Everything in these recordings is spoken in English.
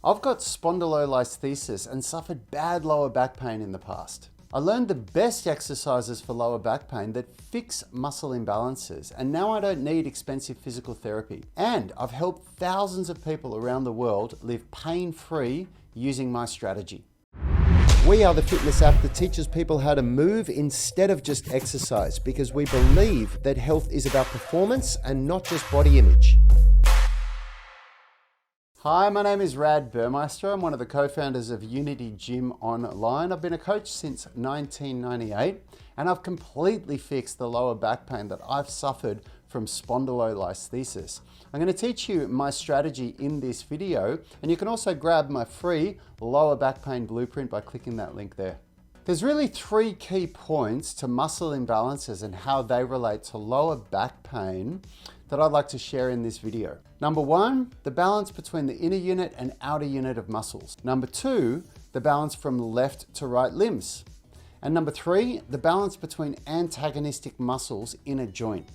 I've got spondylolisthesis and suffered bad lower back pain in the past. I learned the best exercises for lower back pain that fix muscle imbalances, and now I don't need expensive physical therapy. And I've helped thousands of people around the world live pain-free using my strategy. We are the fitness app that teaches people how to move instead of just exercise, because we believe that health is about performance and not just body image. Hi, my name is Rad Burmeister. I'm one of the co-founders of Unity Gym Online. I've been a coach since 1998, and I've completely fixed the lower back pain that I've suffered from spondylolisthesis. I'm going to teach you my strategy in this video, and you can also grab my free lower back pain blueprint by clicking that link there. There's really three key points to muscle imbalances and how they relate to lower back pain that I'd like to share in this video. Number one, the balance between the inner unit and outer unit of muscles. Number two, the balance from left to right limbs. And number three, the balance between antagonistic muscles in a joint.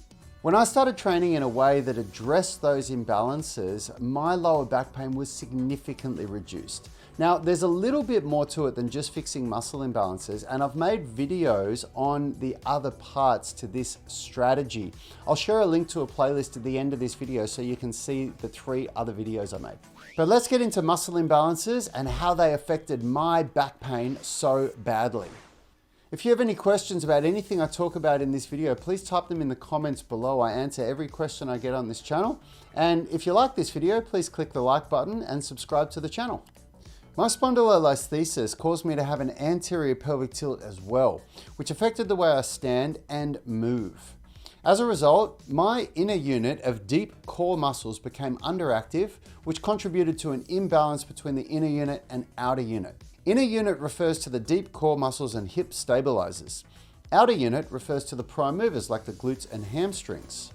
When I started training in a way that addressed those imbalances, my lower back pain was significantly reduced. Now, there's a little bit more to it than just fixing muscle imbalances, and I've made videos on the other parts to this strategy. I'll share a link to a playlist at the end of this video so you can see the three other videos I made. But let's get into muscle imbalances and how they affected my back pain so badly. If you have any questions about anything I talk about in this video, please type them in the comments below. I answer every question I get on this channel. And if you like this video, please click the like button and subscribe to the channel. My spondylolisthesis caused me to have an anterior pelvic tilt as well, which affected the way I stand and move. As a result, my inner unit of deep core muscles became underactive, which contributed to an imbalance between the inner unit and outer unit. Inner unit refers to the deep core muscles and hip stabilizers. Outer unit refers to the prime movers like the glutes and hamstrings.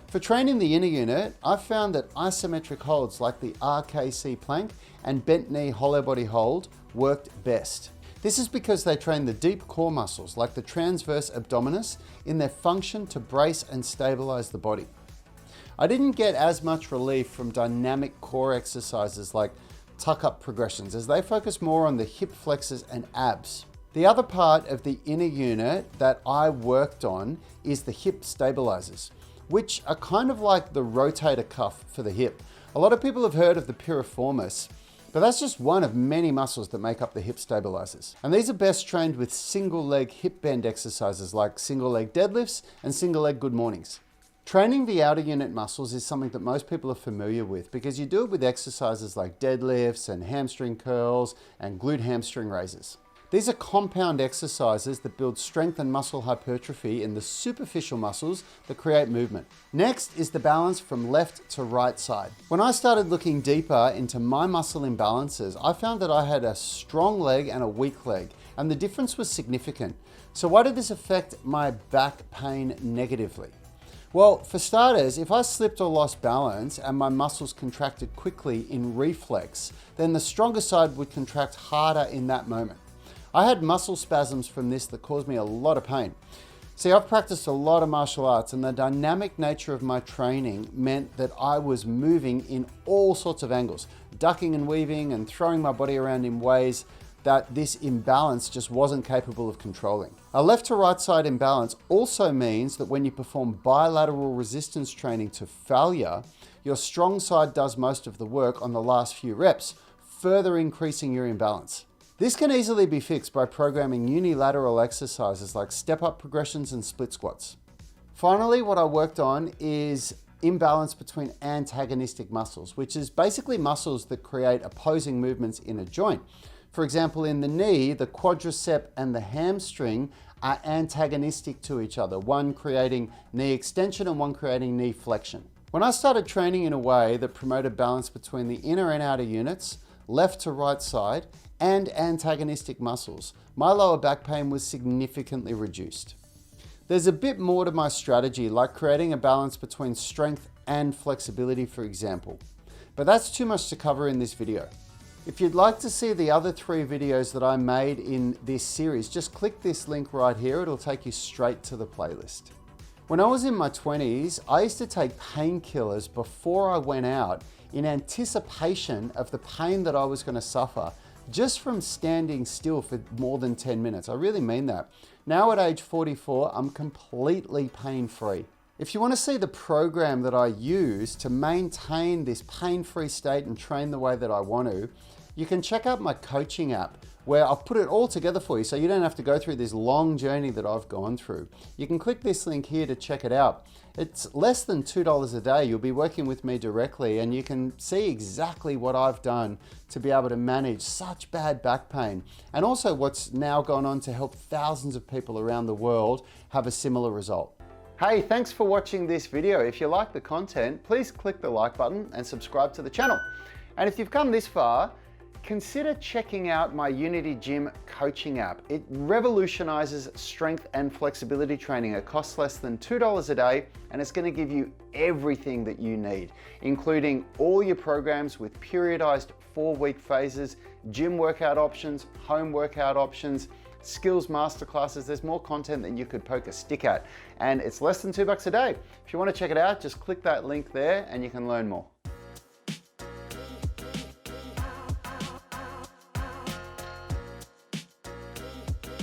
For training the inner unit, I found that isometric holds like the RKC plank and bent knee hollow body hold worked best. This is because they train the deep core muscles like the transverse abdominis in their function to brace and stabilize the body. I didn't get as much relief from dynamic core exercises like tuck-up progressions, as they focus more on the hip flexors and abs. The other part of the inner unit that I worked on is the hip stabilizers, which are kind of like the rotator cuff for the hip. A lot of people have heard of the piriformis, but that's just one of many muscles that make up the hip stabilizers. And these are best trained with single leg hip bend exercises like single leg deadlifts and single leg good mornings. Training the outer unit muscles is something that most people are familiar with because you do it with exercises like deadlifts and hamstring curls and glute hamstring raises. These are compound exercises that build strength and muscle hypertrophy in the superficial muscles that create movement. Next is the balance from left to right side. When I started looking deeper into my muscle imbalances, I found that I had a strong leg and a weak leg, and the difference was significant. So why did this affect my back pain negatively? Well, for starters, if I slipped or lost balance and my muscles contracted quickly in reflex, then the stronger side would contract harder in that moment. I had muscle spasms from this that caused me a lot of pain. See, I've practiced a lot of martial arts, and the dynamic nature of my training meant that I was moving in all sorts of angles, ducking and weaving and throwing my body around in ways that this imbalance just wasn't capable of controlling. A left to right side imbalance also means that when you perform bilateral resistance training to failure, your strong side does most of the work on the last few reps, further increasing your imbalance. This can easily be fixed by programming unilateral exercises like step-up progressions and split squats. Finally, what I worked on is imbalance between antagonistic muscles, which is basically muscles that create opposing movements in a joint. For example, in the knee, the quadricep and the hamstring are antagonistic to each other, one creating knee extension and one creating knee flexion. When I started training in a way that promoted balance between the inner and outer units, left to right side, and antagonistic muscles, my lower back pain was significantly reduced. There's a bit more to my strategy, like creating a balance between strength and flexibility, for example. But that's too much to cover in this video. If you'd like to see the other three videos that I made in this series, just click this link right here. It'll take you straight to the playlist. When I was in my 20s, I used to take painkillers before I went out in anticipation of the pain that I was going to suffer just from standing still for more than 10 minutes. I really mean that. Now at age 44, I'm completely pain-free. If you want to see the program that I use to maintain this pain-free state and train the way that I want to, you can check out my coaching app where I've put it all together for you so you don't have to go through this long journey that I've gone through. You can click this link here to check it out. It's less than $2 a day. You'll be working with me directly and you can see exactly what I've done to be able to manage such bad back pain, and also what's now gone on to help thousands of people around the world have a similar result. Hey, thanks for watching this video. If you like the content, please click the like button and subscribe to the channel. And if you've come this far, consider checking out my Unity Gym coaching app. It revolutionizes strength and flexibility training. It costs less than $2 a day, and it's going to give you everything that you need, including all your programs with periodized 4-week phases, gym workout options, home workout options, skills masterclasses. There's more content than you could poke a stick at, and it's less than $2 a day. If you want to check it out, just click that link there and you can learn more.